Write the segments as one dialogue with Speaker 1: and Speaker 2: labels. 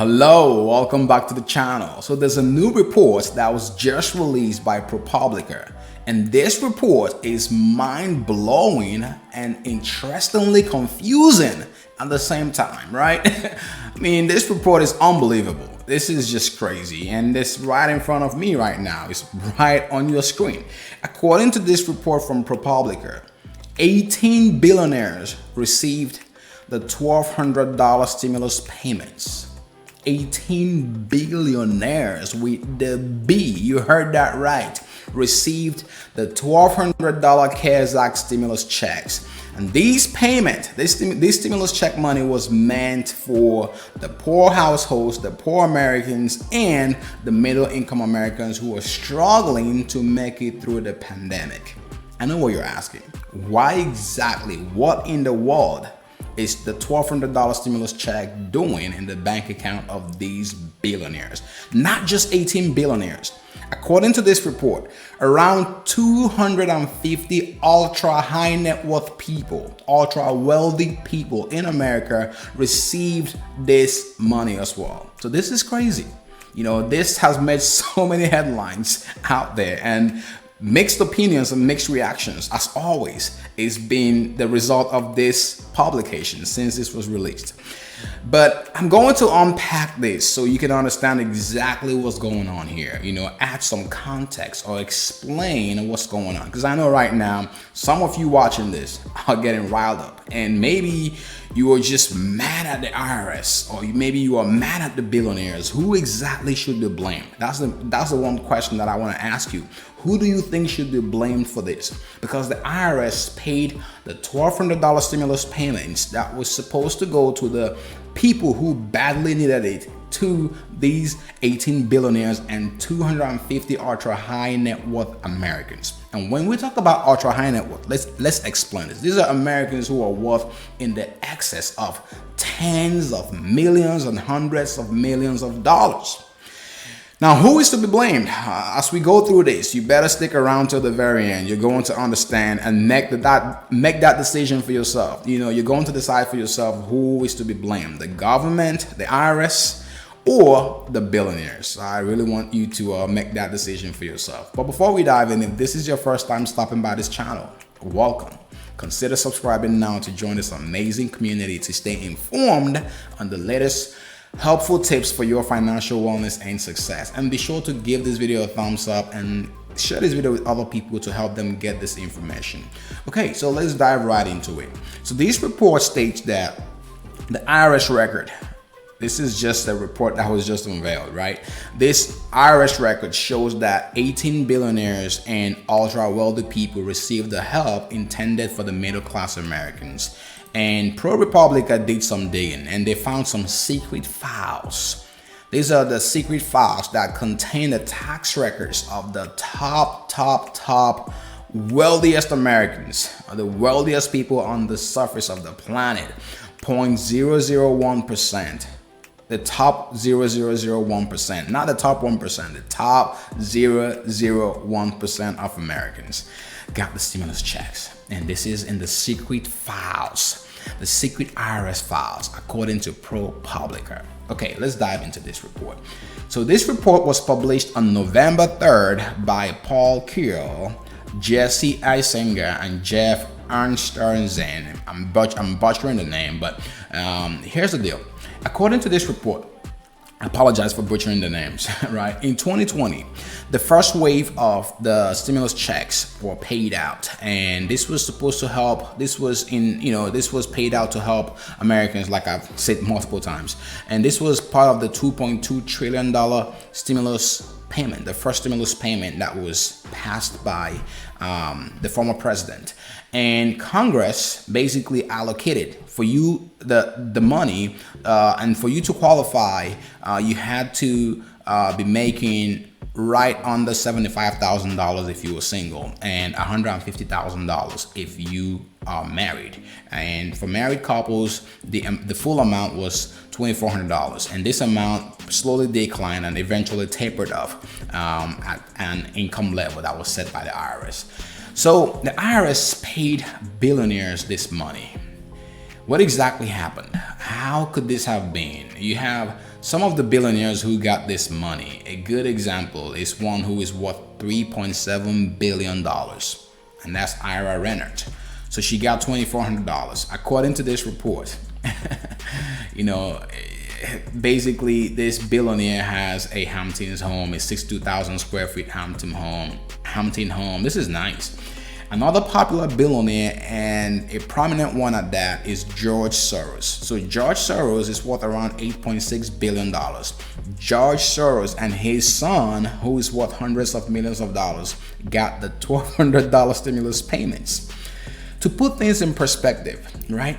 Speaker 1: Hello, welcome back to the channel. So there's a new report that was just released by ProPublica, and this report is mind-blowing and interestingly confusing at the same time, right? I mean, this report is unbelievable. This is just crazy, and it's right in front of me right now. It's right on your screen. According to this report from ProPublica, 18 billionaires received the $1,200 stimulus payments. 18 billionaires with the B, you heard that right, received the $1,200 CARES Act stimulus checks. And these payments, this stimulus check money was meant for the poor households, the poor Americans, and the middle income Americans who are struggling to make it through the pandemic. I know what you're asking. Why exactly? What in the world is the $1,200 stimulus check doing in the bank account of these billionaires? Not just 18 billionaires. According to this report, around 250 ultra high net worth people, ultra wealthy people in America received this money as well. So this is crazy. You know, this has made so many headlines out there, and mixed opinions and mixed reactions, as always, is been the result of this publication since this was released. But I'm going to unpack this so you can understand exactly what's going on here, you know, add some context or explain what's going on. Because I know right now, some of you watching this are getting riled up, and maybe you are just mad at the IRS, or maybe you are mad at the billionaires. Who exactly should be blamed? That's the one question that I want to ask you. Who do you think should be blamed for this? Because the IRS paid the $1,200 stimulus payments that was supposed to go to the people who badly needed it, to these 18 billionaires and 250 ultra high net worth Americans. And when we talk about ultra high net worth, let's explain this. These are Americans who are worth in the excess of tens of millions and hundreds of millions of dollars. Now, who is to be blamed? As we go through this, you better stick around till the very end. You're going to understand and make that decision for yourself. You know, you're going to decide for yourself who is to be blamed: the government, the IRS, or the billionaires. I really want you to make that decision for yourself. But before we dive in, if this is your first time stopping by this channel, welcome. Consider subscribing now to join this amazing community to stay informed on the latest helpful tips for your financial wellness and success. And be sure to give this video a thumbs up and share this video with other people to help them get this information. Okay, so let's dive right into it. So this report states that the IRS record, this is just a report that was just unveiled, right? This IRS record shows that 18 billionaires and ultra wealthy people received the help intended for the middle class Americans. And ProPublica did some digging, and they found some secret files. These are the secret files that contain the tax records of the top wealthiest Americans, the wealthiest people on the surface of the planet. 0.001%. The top 0.001%, not the top 1%, the top 0.001% of Americans got the stimulus checks. And this is in the secret files, the secret IRS files, according to ProPublica. Okay, let's dive into this report. So this report was published on November 3rd by Paul Kiel, Jesse Isinger, and Jeff Ernsternzen. I'm butchering the name, but here's the deal. According to this report, I apologize for butchering the names, right? In 2020, the first wave of the stimulus checks were paid out, and this was supposed to help. This was paid out to help Americans, like I've said multiple times. And this was part of the $2.2 trillion stimulus payment, the first stimulus payment that was passed by the former president. And Congress basically allocated for you the money, and for you to qualify, you had to be making right under $75,000 if you were single, and $150,000 if you are married. And for married couples, the full amount was $2,400, and this amount slowly declined and eventually tapered off at an income level that was set by the IRS. So the IRS paid billionaires this money. What exactly happened? How could this have been? You have Some of the billionaires who got this money, a good example is one who is worth $3.7 billion, and that's Ira Rennert. So she got $2,400. According to this report, you know, basically this billionaire has a Hamptons home, a 62,000 square feet Hampton home. This is nice. Another popular billionaire, and a prominent one at that, is George Soros. So George Soros is worth around $8.6 billion. George Soros and his son, who is worth hundreds of millions of dollars, got the $1,200 stimulus payments. To put things in perspective, right?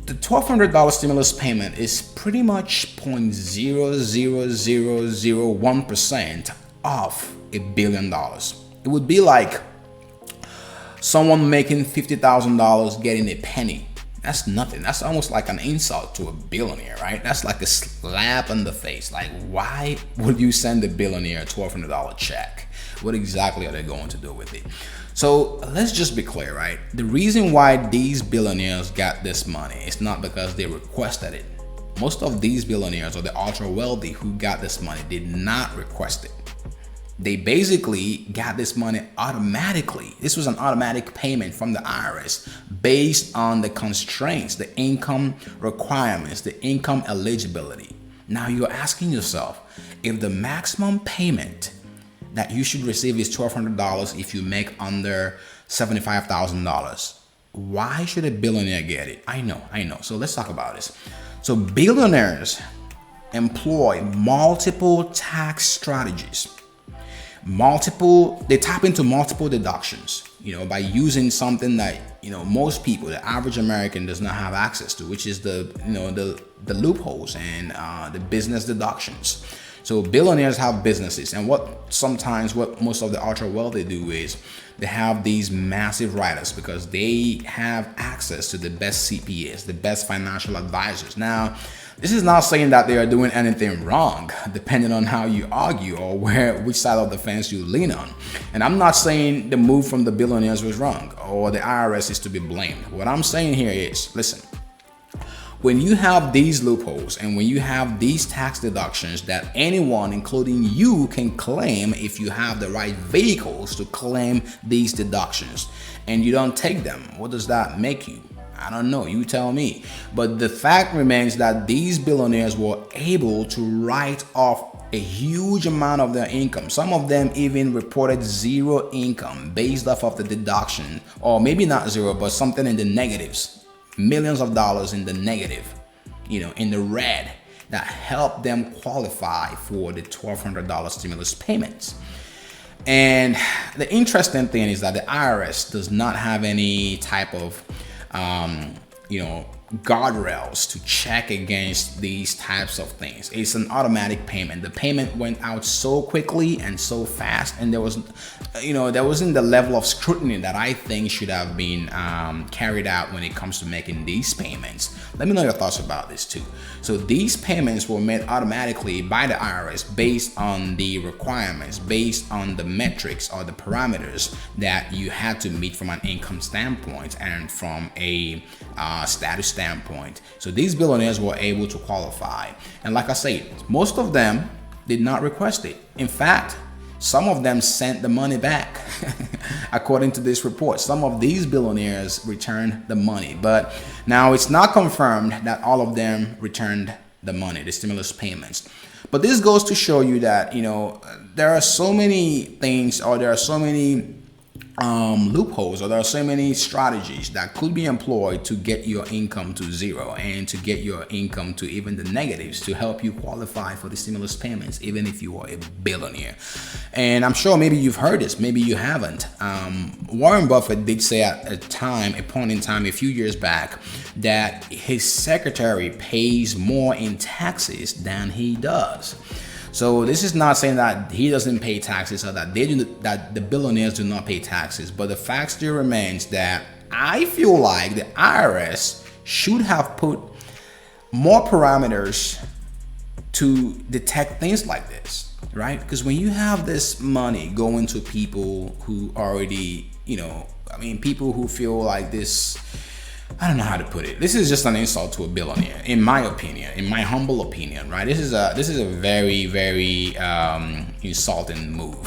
Speaker 1: The $1,200 stimulus payment is pretty much 0.00001% of $1 billion. It would be like someone making $50,000 getting a penny. That's nothing. That's almost like an insult to a billionaire, right? That's like a slap in the face. Like, why would you send a billionaire a $1,200 check? What exactly are they going to do with it? So let's just be clear, right? The reason why these billionaires got this money is not because they requested it. Most of these billionaires, or the ultra wealthy who got this money, did not request it. They basically got this money automatically. This was an automatic payment from the IRS based on the constraints, the income requirements, the income eligibility. Now you're asking yourself, if the maximum payment that you should receive is $1,200 if you make under $75,000, why should a billionaire get it? I know. So let's talk about this. So billionaires employ multiple tax strategies. They tap into multiple deductions, by using something that, most people, the average American, does not have access to, which is the loopholes and the business deductions. So billionaires have businesses, and what most of the ultra wealthy do is they have these massive write-ups because they have access to the best CPAs, the best financial advisors. Now, this is not saying that they are doing anything wrong, depending on how you argue or which side of the fence you lean on. And I'm not saying the move from the billionaires was wrong or the IRS is to be blamed. What I'm saying here is, listen, when you have these loopholes and when you have these tax deductions that anyone, including you, can claim if you have the right vehicles to claim these deductions, and you don't take them, what does that make you? I don't know, you tell me. But the fact remains that these billionaires were able to write off a huge amount of their income. Some of them even reported zero income based off of the deduction, or maybe not zero, but something in the negatives. Millions of dollars in the negative, in the red, that helped them qualify for the $1,200 stimulus payments. And the interesting thing is that the IRS does not have any type of, guardrails to check against these types of things. It's an automatic payment. The payment went out so quickly and so fast, and there wasn't the level of scrutiny that I think should have been carried out when it comes to making these payments. Let me know your thoughts about this too. So these payments were made automatically by the IRS based on the requirements, based on the metrics or the parameters that you had to meet from an income standpoint and from a status standpoint. So these billionaires were able to qualify. And like I said, most of them did not request it. In fact, some of them sent the money back. According to this report, some of these billionaires returned the money. But now it's not confirmed that all of them returned the money, the stimulus payments. But this goes to show you that, there are so many things, or there are so many loopholes, or there are so many strategies that could be employed to get your income to zero and to get your income to even the negatives to help you qualify for the stimulus payments, even if you are a billionaire. And I'm sure maybe you've heard this, maybe you haven't. Warren Buffett did say at a point in time a few years back that his secretary pays more in taxes than he does. So this is not saying that he doesn't pay taxes or that that the billionaires do not pay taxes, but the fact still remains that I feel like the IRS should have put more parameters to detect things like this, right? Because when you have this money going to people who already, people who feel like this, I don't know how to put it. This is just an insult to a billionaire, in my opinion, in my humble opinion, right? This is a very, very insulting move.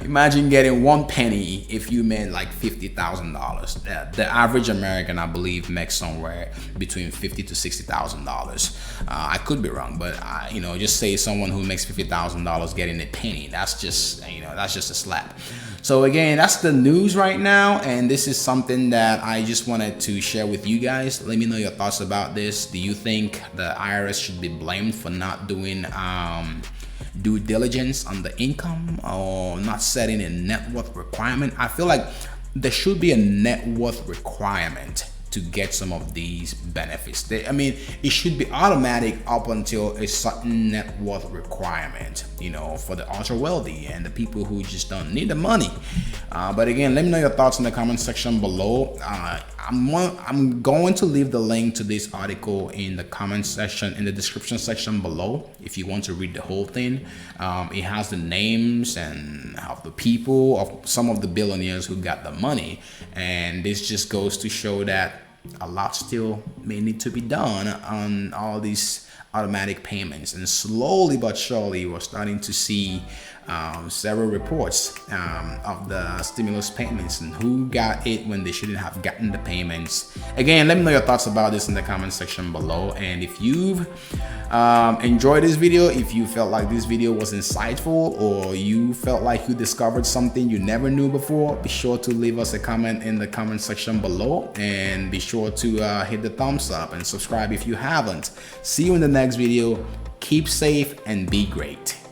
Speaker 1: Imagine getting 1 penny if you made like $50,000. The average American, I believe, makes somewhere between $50,000 to $60,000. I could be wrong, but just say someone who makes $50,000 getting a penny. That's just a slap. So again, that's the news right now, and this is something that I just wanted to share with you guys. Let me know your thoughts about this. Do you think the IRS should be blamed for not doing due diligence on the income or not setting a net worth requirement? I feel like there should be a net worth requirement to get some of these benefits. It should be automatic up until a certain net worth requirement, for the ultra wealthy and the people who just don't need the money. But again, let me know your thoughts in the comment section below. I'm going to leave the link to this article in the comment section, in the description section below, if you want to read the whole thing. It has the names and of the people, of some of the billionaires who got the money, and this just goes to show that a lot still may need to be done on all these automatic payments, and slowly but surely we're starting to see several reports of the stimulus payments and who got it when they shouldn't have gotten the payments. Again, let me know your thoughts about this in the comment section below, and if you've enjoyed this video, if you felt like this video was insightful, or you felt like you discovered something you never knew before, be sure to leave us a comment in the comment section below, and be sure to hit the thumbs up and subscribe if you haven't. See you in the next video. Keep safe and be great.